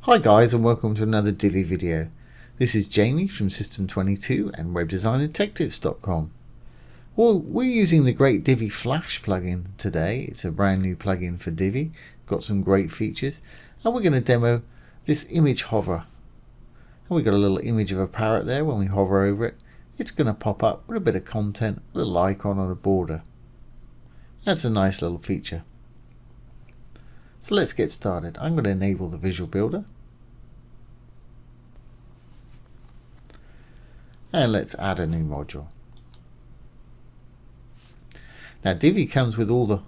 Hi guys, and welcome to another Divi video. This is Jamie from System22 and webdesignandtechtips.com. Well, we're using the great DiviFlash plugin today. It's a brand new plugin for Divi, got some great features, and we're going to demo this image hover. And we've got a little image of a parrot there. When we hover over it, it's going to pop up with a bit of content, a little icon on a border. That's a nice little feature. So let's get started. I'm going to enable the Visual Builder. And let's add a new module. Now Divi comes with all the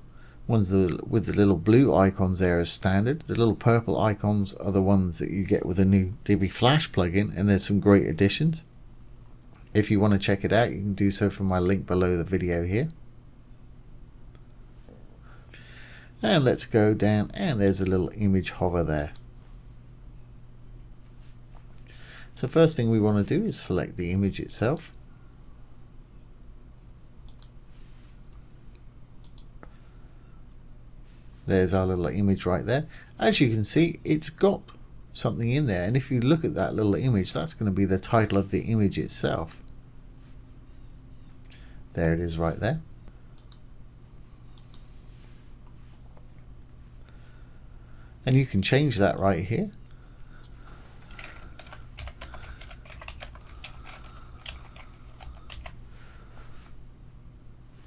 ones with the little blue icons there as standard. The little purple icons are the ones that you get with a new DiviFlash plugin, and there's some great additions. If you want to check it out, you can do so from my link below the video here. And let's go down, and there's a little image hover there. So first thing we want to do is select the image itself. There's our little image right there. As you can see, it's got something in there, and if you look at that little image, that's going to be the title of the image itself. There it is right there. And you can change that right here.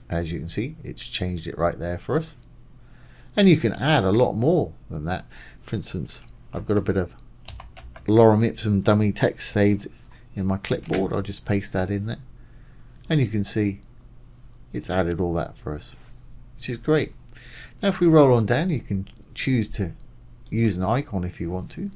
As you can see, it's changed it right there for us. And you can add a lot more than that. For instance, I've got a bit of lorem ipsum dummy text saved in my clipboard. I'll just paste that in there. And you can see it's added all that for us, which is great. Now if we roll on down, you can choose to use an icon if you want to.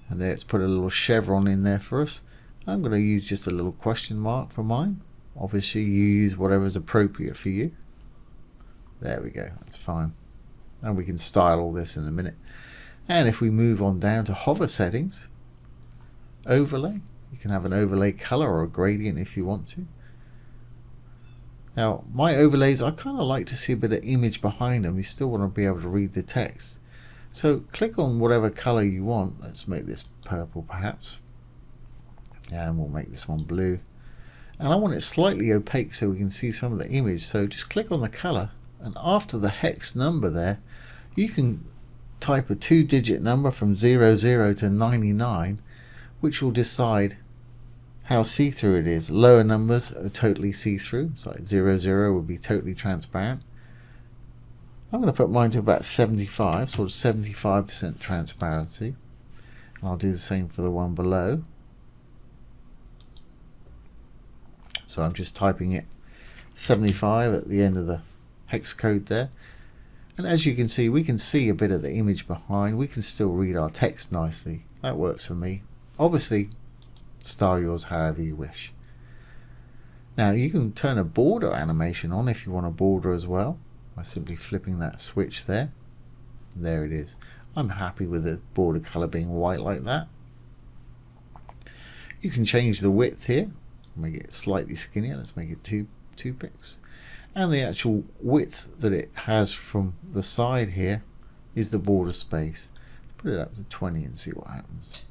And there it's put a little chevron in there for us. I'm going to use just a little question mark for mine. Obviously you use whatever's appropriate for you. There we go, that's fine. And we can style all this in a minute. And if we move on down to hover settings, overlay, you can have an overlay color or a gradient if you want to. Now my overlays, I kind of like to see a bit of image behind them. You still want to be able to read the text. So click on whatever color you want. Let's make this purple perhaps. And we'll make this one blue. And I want it slightly opaque so we can see some of the image. So just click on the color, and after the hex number there, you can type a 2-digit number from 00 to 99, which will decide how see-through it is. Lower numbers are totally see-through, so like 00 would be totally transparent. I'm going to put mine to about 75, sort of 75% transparency. And I'll do the same for the one below. So I'm just typing it 75 at the end of the hex code there. And as you can see, we can see a bit of the image behind. We can still read our text nicely. That works for me. Obviously, style yours however you wish. Now you can turn a border animation on if you want a border as well, by simply flipping that switch there. There it is. I'm happy with the border color being white like that. You can change the width here. Make it slightly skinnier. Let's make it 2 pixels. And the actual width that it has from the side here is the border space. Put it up to 20 and see what happens.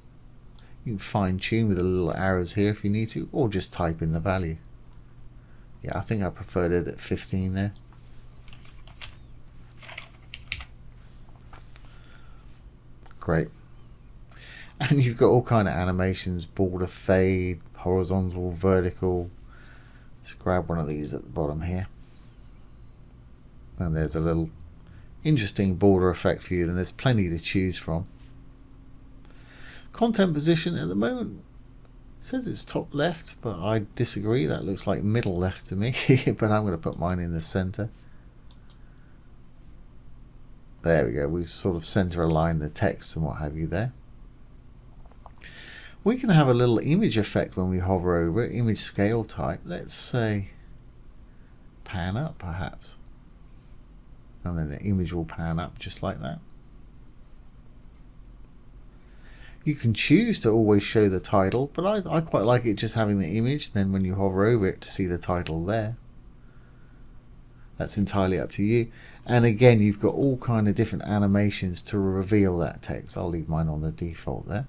You can fine tune with the little arrows here if you need to, or just type in the value. Yeah, I think I preferred it at 15 there. Great. And you've got all kind of animations, border fade, horizontal, vertical. Let's grab one of these at the bottom here. And there's a little interesting border effect for you, and there's plenty to choose from. Content position at the moment says it's top left, but I disagree. That looks like middle left to me. But I'm going to put mine in the center. There we go. We've sort of center aligned the text and what have you there. We can have a little image effect when we hover over it, image scale type. Let's say pan up perhaps. And then the image will pan up just like that. You can choose to always show the title, but I quite like it just having the image, then when you hover over it to see the title there. That's entirely up to you. And again, you've got all kind of different animations to reveal that text. I'll leave mine on the default there.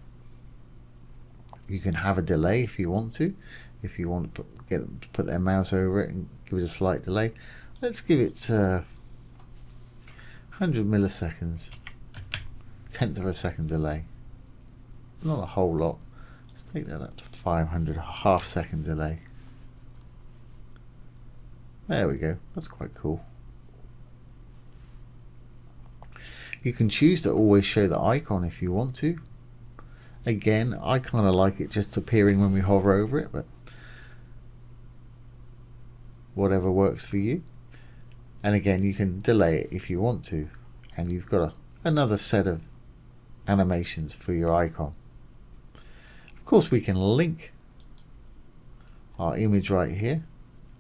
You can have a delay if you want to. If you want to get them to put their mouse over it and give it a slight delay. Let's give it 100 milliseconds, tenth of a second delay. Not a whole lot. Let's take that up to 500, half second delay. There we go. That's quite cool. You can choose to always show the icon if you want to. Again, I kind of like it just appearing when we hover over it, but whatever works for you. And again, you can delay it if you want to, and you've got another set of animations for your icon. Of course, we can link our image right here.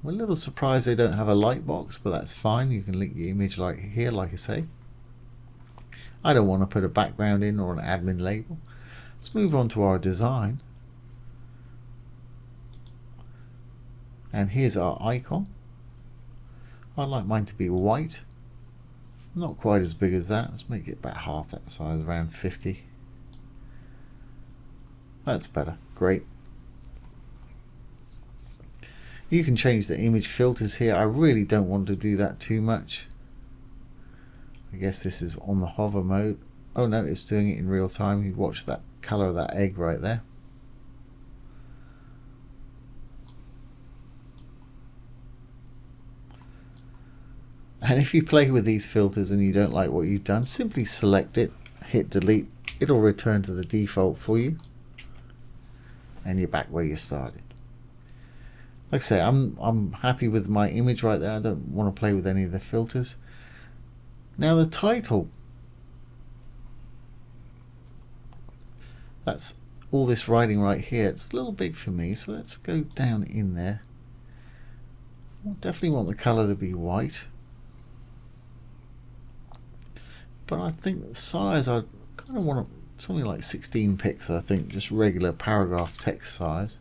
I'm a little surprised they don't have a light box, but that's fine. You can link your image right here, like I say. I don't want to put a background in or an admin label. Let's move on to our design. And here's our icon. I'd like mine to be white. Not quite as big as that. Let's make it about half that size, around 50. That's better. Great. You can change the image filters here. I really don't want to do that too much. I guess this is on the hover mode. Oh no, it's doing it in real time. You watch that color of that egg right there. And if you play with these filters and you don't like what you've done, simply select it, hit delete. It'll return to the default for you, and you're back where you started. Like I say, I'm happy with my image right there. I don't want to play with any of the filters. Now the title, that's all this writing right here. It's a little big for me, so let's go down in there. I definitely want the color to be white, but I think the size, I kind of want something like 16 pixels. I think just regular paragraph text size.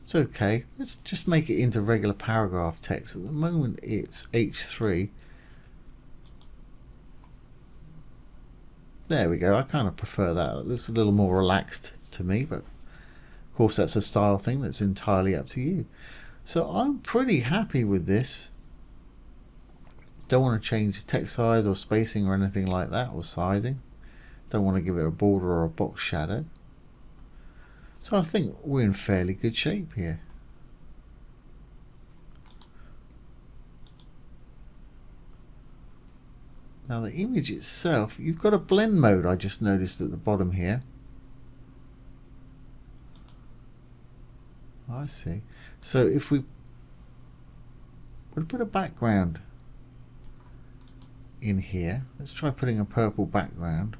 It's okay. Let's just make it into regular paragraph text. At the moment it's H3. There we go. I kind of prefer that. It looks a little more relaxed to me, but of course that's a style thing that's entirely up to you. So I'm pretty happy with this. Don't want to change the text size or spacing or anything like that, or sizing. Don't want to give it a border or a box shadow. So I think we're in fairly good shape here. Now the image itself, you've got a blend mode, I just noticed at the bottom here. I see. So if we would put a background in here, let's try putting a purple background.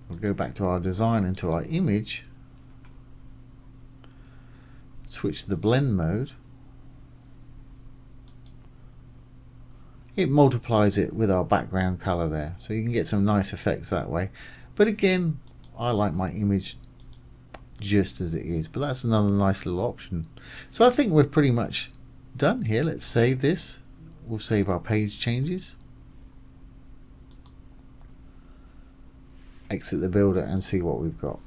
We'll go back to our design and to our image, switch to the blend mode. It multiplies it with our background color there, so you can get some nice effects that way. But again, I like my image just as it is, but that's another nice little option. So I think we're pretty much done here. Let's save this. We'll save our page changes. Exit the builder and see what we've got.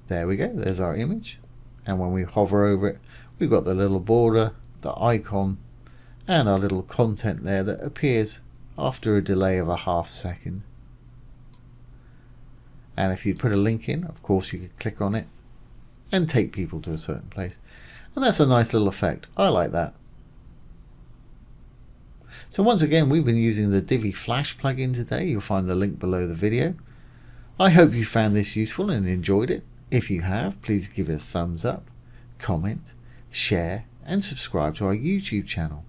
There we go, there's our image, and when we hover over it, we've got the little border, the icon, and our little content there that appears after a delay of a half second. And if you put a link in, of course you could click on it and take people to a certain place, and that's a nice little effect. I like that. So once again, we've been using the DiviFlash plugin today. You'll find the link below the video. I hope you found this useful and enjoyed it. If you have, please give it a thumbs up, comment, share, and subscribe to our YouTube channel.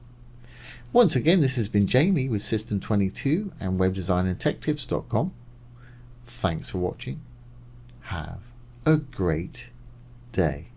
Once again, this has been Jamie with System22 and webdesignandtechtips.com. Thanks for watching. Have a great day.